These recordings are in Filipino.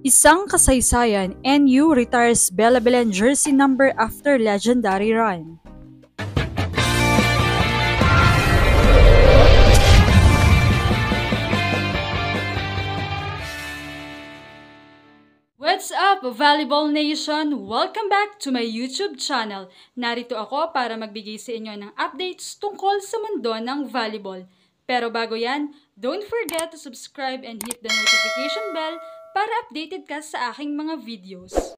Isang kasaysayan, NU retires Bella Belen jersey number after legendary run. What's up, Volleyball Nation? Welcome back to my YouTube channel. Narito ako para magbigay sa inyo ng updates tungkol sa mundo ng volleyball. Pero bago yan, don't forget to subscribe and hit the notification bell para updated ka sa aking mga videos.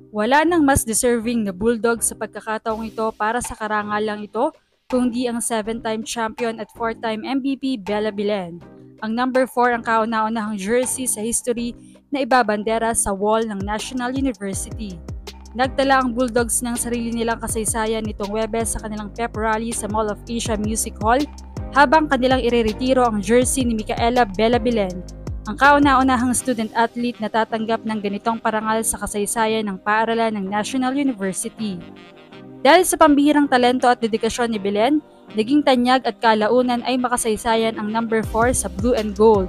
Wala nang mas deserving na Bulldog sa pagkakataong ito para sa karangalang ito, kundi ang 7-time champion at 4-time MVP Bella Belen. Ang number 4 ang kauna-unahang jersey sa history na ibabandera sa wall ng National University. Nagtala ang Bulldogs ng sarili nilang kasaysayan nitong Webes sa kanilang pep rally sa Mall of Asia Music Hall habang kanilang ireretiro ang jersey ni Micaela Bella Belen, ang kauna-unahang student-athlete na tatanggap ng ganitong parangal sa kasaysayan ng paaralan ng National University. Dahil sa pambihirang talento at dedikasyon ni Belen, naging tanyag at kalaunan ay makasaysayan ang number 4 sa Blue and Gold.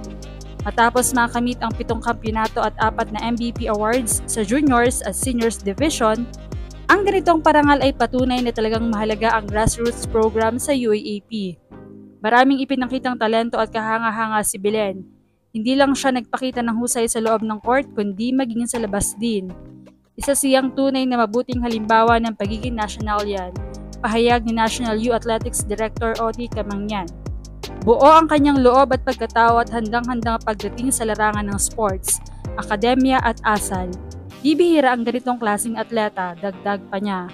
Matapos makamit ang 7 kampyonato at 4 na MVP awards sa juniors at seniors division, ang ganitong parangal ay patunay na talagang mahalaga ang grassroots program sa UAAP. Maraming ipinakitang talento at kahanga-hanga si Belen. Hindi lang siya nagpakita ng husay sa loob ng court kundi maging sa labas din. Isa siyang tunay na mabuting halimbawa ng pagiging nationalyan, pahayag ni National Youth Athletics Director Oti Camangyan. Buo ang kanyang loob at pagkatao at handang-handang pagdating sa larangan ng sports, akademya at asal. Di bihira ang ganitong klaseng atleta, dagdag pa niya.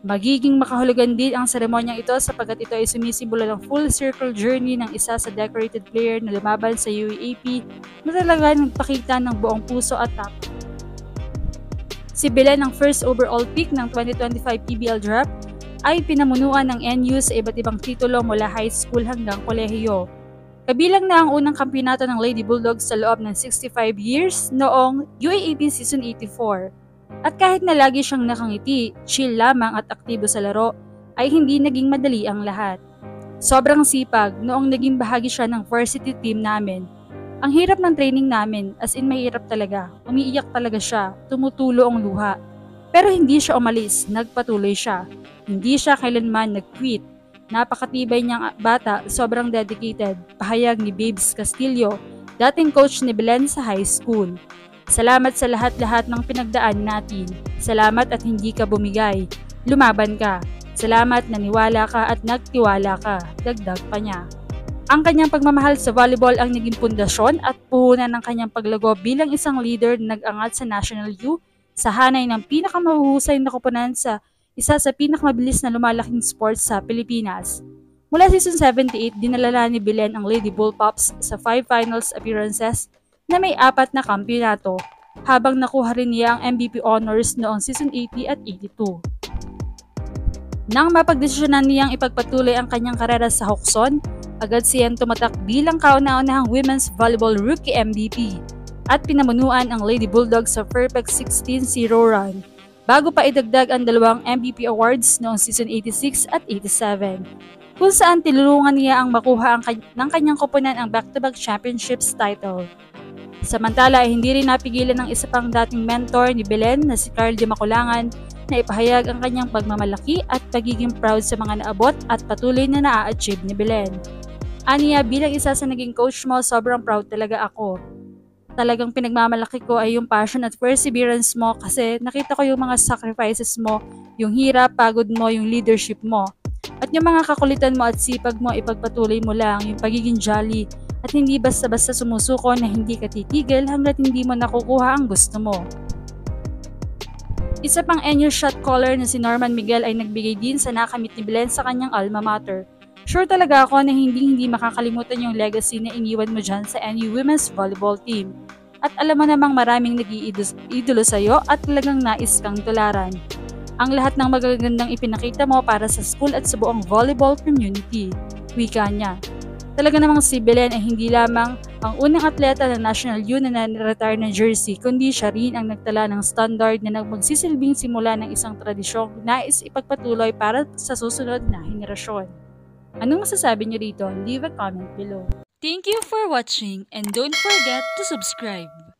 Magiging makahulugan din ang seremonyang ito sapagkat ito ay sumisimbolo ng full circle journey ng isa sa decorated player na lumaban sa UAAP na talaga nagpakita ng buong puso at takot. Si Belen ang first overall pick ng 2025 PBL Draft ay pinamunuan ng NU sa iba't ibang titulo mula high school hanggang kolehiyo. Kabilang na ang unang kampyonato ng Lady Bulldogs sa loob ng 65 years noong UAAP Season 84. At kahit na lagi siyang nakangiti, chill lamang at aktibo sa laro, ay hindi naging madali ang lahat. Sobrang sipag noong naging bahagi siya ng varsity team namin. Ang hirap ng training namin, as in mahirap talaga, umiiyak talaga siya, tumutulo ang luha. Pero hindi siya umalis, nagpatuloy siya. Hindi siya kailanman nag-quit. Napakatibay niyang bata, sobrang dedicated, pahayag ni Babes Castillo, dating coach ni Belen sa high school. Salamat sa lahat-lahat ng pinagdaan natin. Salamat at hindi ka bumigay. Lumaban ka. Salamat na niwala ka at nagtiwala ka. Dagdag pa niya. Ang kanyang pagmamahal sa volleyball ang naging pundasyon at puhunan ng kanyang paglago bilang isang leader na nag-angat sa National U sa hanay ng pinakamahuhusay na koponan sa isa sa pinakamabilis na lumalaking sports sa Pilipinas. Mula season 78, dinalala ni Belen ang Lady Bullpups sa 5 finals appearances na may 4 na kampyonato, habang nakuha rin niya ang MVP honors noong season 80 at 82. Nang mapagdesisyonan niyang ipagpatuloy ang kanyang karera sa Hokson, agad siyang tumatak bilang kauna-unahang Women's Volleyball Rookie MVP at pinamunuan ang Lady Bulldogs sa perfect 16-0 run, bago pa idagdag ang 2 MVP awards noong season 86 at 87, kung saan tinulungan niya ang makuha ng kanyang koponan ang back-to-back championships title. Samantala ay hindi rin napigilan ng isa pang dating mentor ni Belen na si Carl Di Maculangan na ipahayag ang kanyang pagmamalaki at pagiging proud sa mga naabot at patuloy na na-achieve ni Belen. Aniya, bilang isa sa naging coach mo, sobrang proud talaga ako. Talagang pinagmamalaki ko ay yung passion at perseverance mo kasi nakita ko yung mga sacrifices mo, yung hirap, pagod mo, yung leadership mo. At yung mga kakulitan mo at sipag mo, ipagpatuloy mo lang, yung pagiging jolly at hindi basta-basta sumusuko na hindi ka titigil hanggat hindi mo nakukuha ang gusto mo. Isa pang NU shot caller na si Norman Miguel ay nagbigay din sa nakamit ni Belen sa kanyang alma mater. Sure talaga ako na hindi makakalimutan yung legacy na iniwan mo dyan sa NU Women's Volleyball Team. At alam mo namang maraming nag-iidolo sa'yo at talagang nais kang tularan. Ang lahat ng magagandang ipinakita mo para sa school at sa buong volleyball community. Wika niya. Talaga namang si Belen ay hindi lamang ang unang atleta ng National U na na-retire ng jersey, kundi siya rin ang nagtala ng standard na magsisilbing simula ng isang tradisyong nais ipagpatuloy para sa susunod na henerasyon. Anong masasabi niyo dito? Leave a comment below. Thank you for watching and don't forget to subscribe.